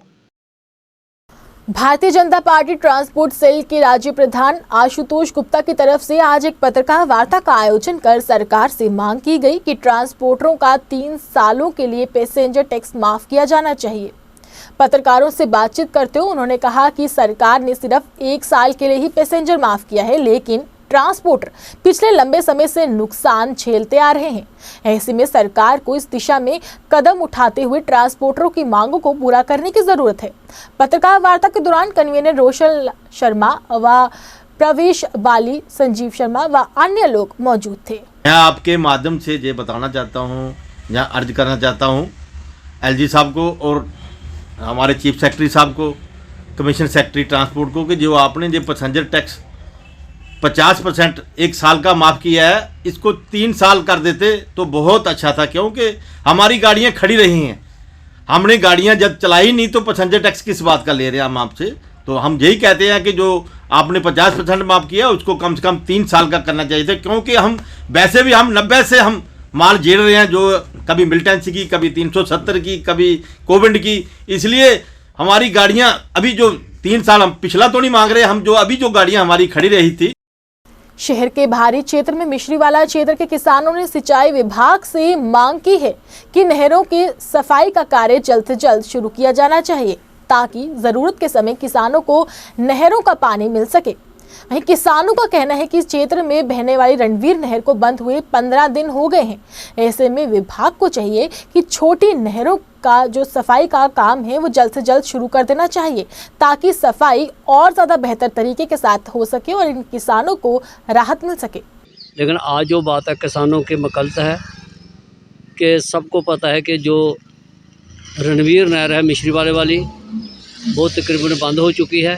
Bharatiya Janata party transport cell के राज्य प्रधान आशुतोष गुप्ता की तरफ से आज एक पत्रकार वार्ता का आयोजन कर सरकार से मांग की गई कि ट्रांसपोर्टरों का 3 सालों के लिए पैसेंजर टैक्स माफ किया जाना चाहिए। पत्रकारों से बातचीत करते हुए उन्होंने कहा कि सरकार ने सिर्फ 1 साल के लिए ही पैसेंजर माफ किया है, लेकिन ट्रांसपोर्टर पिछले लंबे समय से नुकसान झेलते आ रहे हैं। ऐसे में सरकार को इस दिशा में कदम उठाते हुए ट्रांसपोर्टरों की मांगों को पूरा करने की जरूरत है। पत्रकार वार्ता के दौरान कन्वीनर रोशन शर्मा व प्रवेश बाली, संजीव शर्मा व अन्य लोग मौजूद थे। मैं आपके माध्यम से ये बताना चाहता हूँ या अर्ज करना चाहता हूँ एलजी साहब को और हमारे चीफ सेक्रेटरी साहब को, कमीशन सेक्रेटरी ट्रांसपोर्ट को, कि जो आपने जो पैसेंजर टैक्स 50% एक साल का माफ़ किया है, इसको 3 साल कर देते तो बहुत अच्छा था, क्योंकि हमारी गाड़ियाँ खड़ी रही हैं। हमने गाड़ियाँ जब चलाई नहीं तो पैसेंजर टैक्स किस बात का ले रहे हैं हम आपसे। तो हम यही कहते हैं कि जो आपने 50% माफ़ किया उसको कम से कम 3 साल का करना चाहिए था, क्योंकि हम वैसे भी हम 90 से हम माल झेल रहे हैं, जो कभी मिलिटेंसी की, कभी 370 की, कभी कोविड की। इसलिए हमारी गाड़ियां अभी जो 3 साल, हम पिछला तो नहीं मांग रहे, हम जो अभी जो गाड़ियां हमारी खड़ी रही थी। शहर के बाहरी क्षेत्र में मिश्रीवाला क्षेत्र के किसानों ने सिंचाई विभाग से मांग की है कि नहरों के सफाई का कार्य जल्द से जल्द शुरू किया जाना चाहिए, ताकि जरूरत के समय किसानों को नहरों का पानी मिल सके। वहीं किसानों का कहना है कि इस क्षेत्र में बहने वाली रणवीर नहर को बंद हुए 15 दिन हो गए हैं। ऐसे में विभाग को चाहिए कि छोटी नहरों का जो सफाई का काम है वो जल्द से जल्द शुरू कर देना चाहिए, ताकि सफाई और ज़्यादा बेहतर तरीके के साथ हो सके और इन किसानों को राहत मिल सके। लेकिन आज जो बात है किसानों के मकलत है कि सबको पता है कि जो रणवीर नहर है मिश्रीवाले वाली, वो तकरीबन बंद हो चुकी है।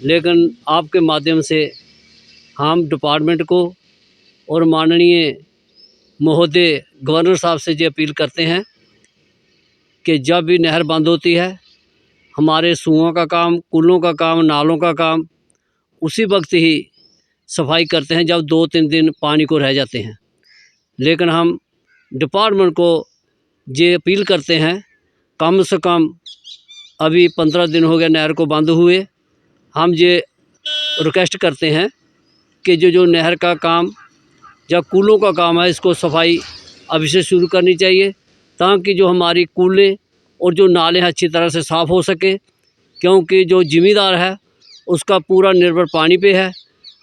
लेकिन आपके माध्यम से हम डिपार्टमेंट को और माननीय महोदय गवर्नर साहब से ये अपील करते हैं कि जब भी नहर बंद होती है, हमारे सूओं का काम, कुलों का काम, नालों का काम उसी वक्त ही सफाई करते हैं जब 2-3 दिन पानी को रह जाते हैं। लेकिन हम डिपार्टमेंट को ये अपील करते हैं, कम से कम अभी 15 दिन हो गए नहर को बंद हुए, हम ये रिक्वेस्ट करते हैं कि जो नहर का काम या कूलों का काम है, इसको सफाई अभी से शुरू करनी चाहिए, ताकि जो हमारी कूलें और जो नाले हैं अच्छी तरह से साफ़ हो सके, क्योंकि जो ज़िम्मेदार है उसका पूरा निर्भर पानी पे है।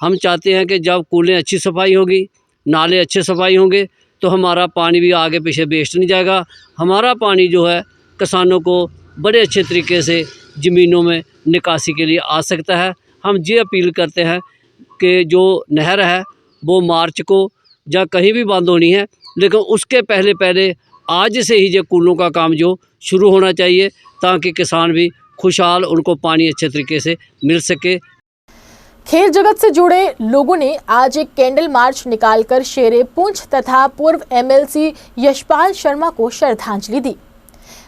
हम चाहते हैं कि जब कूलें अच्छी सफाई होगी, नाले अच्छे सफाई होंगे, तो हमारा पानी भी आगे पीछे वेस्ट नहीं जाएगा। हमारा पानी जो है किसानों को बड़े अच्छे तरीके से ज़मीनों में निकासी के लिए आ सकता है। हम ये अपील करते हैं कि जो नहर है वो मार्च को या कहीं भी बंद होनी है, लेकिन उसके पहले आज से ही जो कूलों का काम जो शुरू होना चाहिए, ताकि किसान भी खुशहाल उनको पानी अच्छे तरीके से मिल सके। खेल जगत से जुड़े लोगों ने आज एक कैंडल मार्च निकालकर शेरे पुंछ तथा पूर्व एमएलसी यशपाल शर्मा को श्रद्धांजलि दी।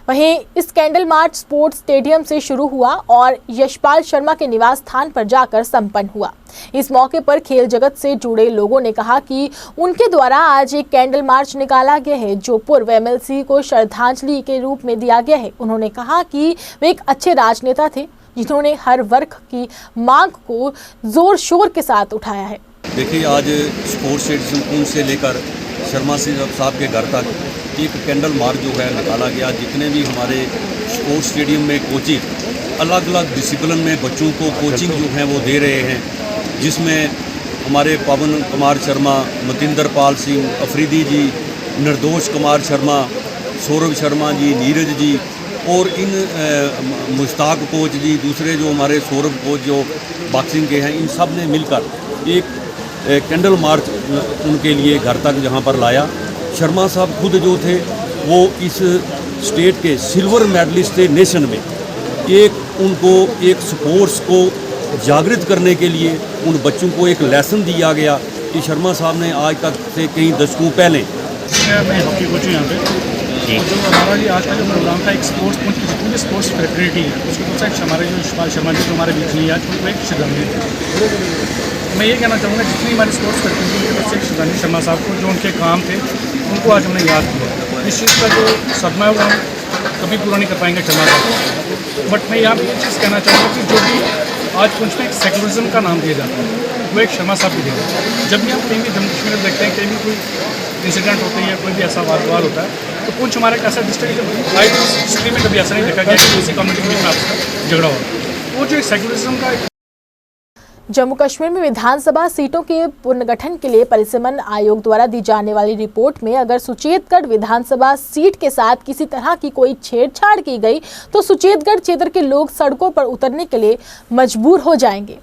वहीं इस कैंडल मार्च स्पोर्ट्स स्टेडियम से शुरू हुआ और यशपाल शर्मा के निवास स्थान पर जाकर संपन्न हुआ। इस मौके पर खेल जगत से जुड़े लोगों ने कहा कि उनके द्वारा आज एक कैंडल मार्च निकाला गया है, जो पूर्व एमएलसी को श्रद्धांजलि के रूप में दिया गया है। उन्होंने कहा कि वे एक अच्छे राजनेता थे, जिन्होंने हर वर्ग की मांग को जोर शोर के साथ उठाया है। देखिए, आज स्पोर्ट्स स्टेडियम से लेकर शर्मा साहब के घर तक एक कैंडल मार्च जो है निकाला गया। जितने भी हमारे स्पोर्ट्स स्टेडियम में कोचिंग अलग अलग डिसिप्लिन में बच्चों को कोचिंग जो है वो दे रहे हैं, जिसमें हमारे पवन कुमार शर्मा, मतिंदर पाल सिंह अफरीदी जी, निर्दोष कुमार शर्मा, सौरभ शर्मा जी, नीरज जी और इन मुश्ताक कोच जी, दूसरे जो हमारे सौरभ कोच जो बॉक्सिंग के हैं, इन सब ने मिलकर एक कैंडल मार्च उनके लिए घर तक जहाँ पर लाया। शर्मा साहब खुद जो थे वो इस स्टेट के सिल्वर मेडलिस्ट थे नेशन में। उनको एक स्पोर्ट्स को जागृत करने के लिए उन बच्चों को एक लेसन दिया गया कि शर्मा साहब ने आज तक से कई दशकों पहले। मैं हॉकी कोच हूँ यहाँ पे। जो हमारा ये आज का जो प्रोग्राम था, एक स्पोर्ट्स पुंछ की जितनी भी स्पोर्ट्स फेडरेटी है उसके कुछ एक हमारे जो यशपाल शर्मा जी जो हमारे बीच नहीं आज उनको एक श्रद्धांजलि थी। मैं ये कहना चाहूँगा, जितनी हमारी स्पोर्ट्स फेडरेटी है उससे एक श्रद्धांजलि शर्मा साहब को, जो उनके काम थे उनको आज हमने याद किया। इस चीज़ का जो सदमा है वो हम कभी पूरा नहीं कर पाएंगे शर्मा साहब को। बट मैं यहाँ पर ये चीज़ कहना चाहूँगा कि जो भी आज पुंछ में एक सेकुलरिज्म का नाम दिया जाता है, वो एक शर्मा साहब भी दिया। जब भी हम कहीं भी जम्मू कश्मीर में देखते हैं, कहीं भी कोई इंसिडेंट होता है या कोई भी ऐसा वाद होता है, तो पुंछ हमारा एक ऐसा डिस्ट्रिक्ट है आज हिस्ट्री में कभी ऐसा नहीं देखा गया कि किसी कम्युनिटी के बीच में आपका झगड़ा हो। वो जो एक सेकुलरिज्म का जम्मू कश्मीर में विधानसभा सीटों के पुनर्गठन के लिए परिसीमन आयोग द्वारा दी जाने वाली रिपोर्ट में अगर सुचेतगढ़ विधानसभा सीट के साथ किसी तरह की कोई छेड़छाड़ की गई तो सुचेतगढ़ क्षेत्र के लोग सड़कों पर उतरने के लिए मजबूर हो जाएंगे।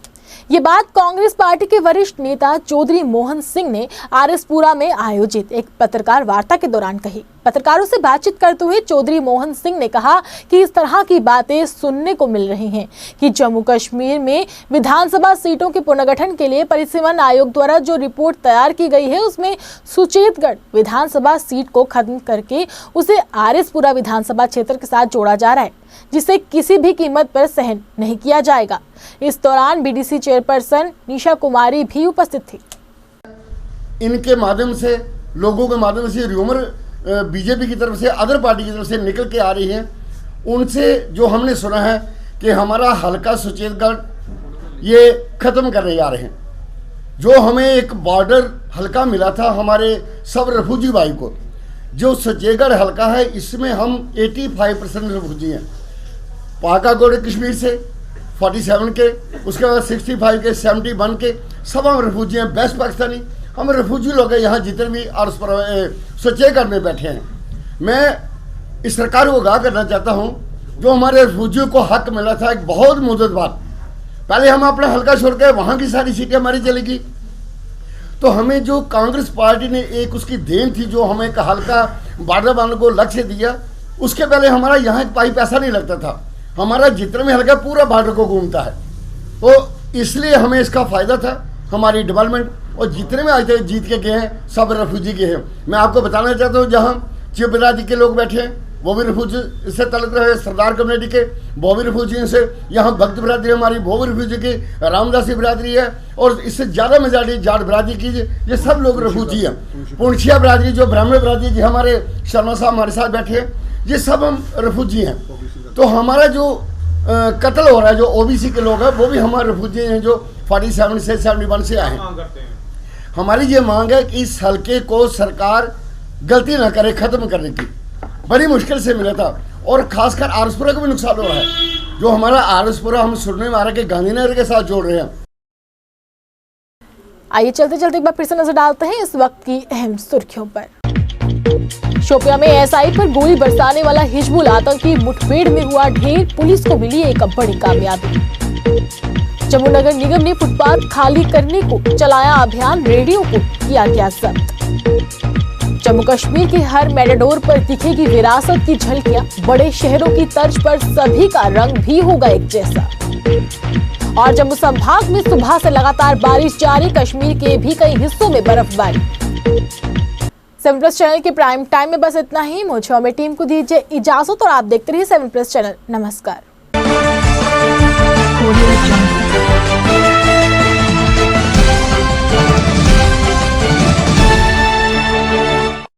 ये बात कांग्रेस पार्टी के वरिष्ठ नेता चौधरी मोहन सिंह ने आरएसपुरा में आयोजित एक पत्रकार वार्ता के दौरान कही। पत्रकारों से बातचीत करते हुए चौधरी मोहन सिंह ने कहा कि इस तरह की बातें सुनने को मिल रही हैं कि जम्मू कश्मीर में विधानसभा सीटों के पुनर्गठन के लिए परिसीमन आयोग द्वारा जो रिपोर्ट तैयार की गई है उसमें सुचेतगढ़ विधानसभा सीट को खत्म करके उसे आरएसपुरा विधानसभा क्षेत्र के साथ जोड़ा जा रहा है, जिसे किसी भी कीमत पर सहन नहीं किया जाएगा। इस दौरान बीडीसी चेयरपर्सन निशा कुमारी भी उपस्थित थी। इनके माध्यम से, लोगों के माध्यम से र्यूमर बीजेपी की तरफ से, अदर पार्टी की तरफ से निकल के आ रही है, उनसे जो हमने सुना है कि हमारा हल्का सुचेतगढ़ ये ख़त्म करने जा रहे हैं। जो हमें एक बॉर्डर हल्का मिला था हमारे सब रेफ्यूजी भाई को, जो सुचेतगढ़ हल्का है इसमें हम 85% रेफ्यूजी हैं। पाकाकोट कश्मीर से 47 के, उसके बाद 65 के, 71 के, सब हम रेफ्यूजी हैं। बेस्ट पाकिस्तानी हम रेफ्यूजी लोग हैं यहाँ जितने भी और सुचेतगढ़ में बैठे हैं। मैं इस सरकार को आगाह करना चाहता हूँ, जो हमारे रेफ्यूजियों को हक मिला था एक बहुत मुद्दत बाद, पहले हम अपना हल्का छोड़ के वहाँ की सारी सीटें हमारी चलेगी, तो हमें जो कांग्रेस पार्टी ने एक उसकी देन थी, जो हमें एक हल्का बॉर्डर बनाने को लक्ष्य दिया, उसके पहले हमारा यहाँ एक पाई पैसा नहीं लगता था। हमारा जितना भी हल्का पूरा बॉर्डर को घूमता है, तो इसलिए हमें इसका फ़ायदा था, हमारी डेवलपमेंट। और जितने में आज तक जीत के गए हैं सब रेफ्यूजी के हैं। मैं आपको बताना चाहता हूँ, जहाँ चिप बिरादरी के लोग बैठे हैं वो भी रेफ्यूजी से तलक रहे, सरदार कम्युनिटी के वो भी रेफ्यूजी से, यहाँ भक्त बिरादरी हमारी वो भी रेफ्यूजी की, रामदासी बिरादरी है, और इससे ज़्यादा मेजॉरिटी जाट बिरादरी की, ये सब लोग रेफ्यूजी हैं। पुंछिया बिरादरी, जो ब्राह्मण बिरादरी जी हमारे शर्मा साहब हमारे साथ बैठे हैं, ये सब हम रेफ्यूजी हैं। तो हमारा जो कत्ल हो रहा है, जो ओबीसी के लोग हैं वो भी हमारे रेफ्यूजी हैं, जो 47 से 71 से आए हैं। हमारी ये मांग है कि इस हल्के को सरकार गलती ना करे ख़त्म करने की। बड़ी मुश्किल से मिला था, और खासकर आरएसपुरा को भी नुकसान हो रहा है। जो हमारा आरएसपुरा हम सुनने में आ रहा है कि गांधीनगर के साथ जोड़ रहे हैं। आइए चलते चलते एक बार फिर से नजर डालते हैं इस वक्त की अहम सुर्खियों पर। शोपियां में एसआई पर गोली बरसाने वाला हिजबुल आतंकी मुठभेड़ में हुआ ढेर, पुलिस को मिली एक बड़ी कामयाबी। जम्मू नगर निगम ने फुटपाथ खाली करने को चलाया अभियान, रेडियो को किया गया जब्त। जम्मू कश्मीर के हर मेटाडोर पर दिखेगी विरासत की झलकियां, बड़े शहरों की तर्ज पर सभी का रंग भी होगा एक जैसा। और जम्मू संभाग में सुबह से लगातार बारिश जारी, कश्मीर के भी कई हिस्सों में बर्फबारी। 7+ चैनल के प्राइम टाइम में बस इतना ही। मुझे और मेरी टीम को दीजिए इजाजत और आप देखते रहिए 7+ चैनल। नमस्कार।